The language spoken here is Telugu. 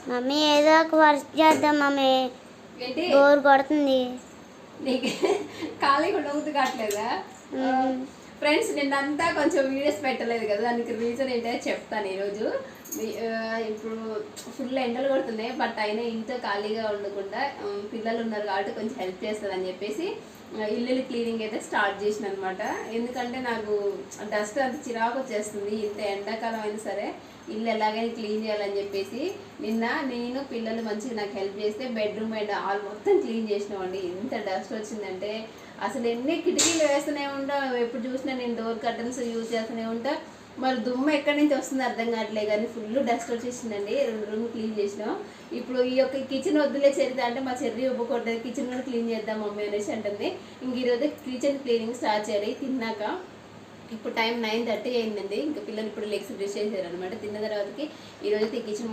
మమ్మీ ఏదో ఒక వర్క్ చేద్దాం మమ్మీ. ఏంటి బోర్ కొడుతుంది. నీకు ఖాళీగా ఉండబుద్ధి కావట్లేదా? ఫ్రెండ్స్ నిన్నంతా కొంచెం వీడియోస్ పెట్టలేదు కదా, దానికి రీజన్ ఏంటో చెప్తాను ఈరోజు. ఇప్పుడు ఫుల్ ఎండలు కొడుతున్నాయి, బట్ అయినా ఇంట్లో ఖాళీగా ఉండకుండా పిల్లలు ఉన్నారు కాబట్టి కొంచెం హెల్ప్ చేస్తుందని చెప్పేసి ఇల్లు క్లీనింగ్ అయితే స్టార్ట్ చేసిన అనమాట. ఎందుకంటే నాకు డస్ట్ అంత చిరాకు వచ్చేస్తుంది, ఇంత ఎండాకాలం అయినా సరే ఇల్లు ఎలాగైనా క్లీన్ చేయాలని చెప్పేసి నిన్న నేను పిల్లలు మంచిగా నాకు హెల్ప్ చేస్తే బెడ్రూమ్ అండ్ హాల్ మొత్తం క్లీన్ చేసినామండి. ఎంత డస్ట్ వచ్చిందంటే అసలు ఎన్ని కిటికీలు వేస్తూనే ఉంటా, ఎప్పుడు చూసినా నేను డోర్ కర్టన్స్ యూజ్ చేస్తూనే ఉంటా. మరి దుమ్ము ఎక్కడి నుంచి వస్తుంది అర్థం కావట్లేదు, కానీ ఫుల్ డస్ట్ వచ్చేసిందండి. 2 రూమ్లు క్లీన్ చేసినాం. ఇప్పుడు ఈ యొక్క కిచెన్ వద్దులే చరిత అంటే మా చెర్రీ ఒప్పుకోవట్లేదు, కిచెన్ కూడా క్లీన్ చేద్దాం మమ్మీ అనేసి అంటుంది. ఇంక ఈరోజు కిచెన్ క్లీనింగ్ స్టార్ట్ చేయాలి తిన్నాక. ఇప్పుడు టైం 9:30 అయిందండి. ఇంకా పిల్లలు ఇప్పుడు లెగ్స్ బ్రష్ చేశారు అనమాట. తిన్న తర్వాతకి ఈరోజు కిచెన్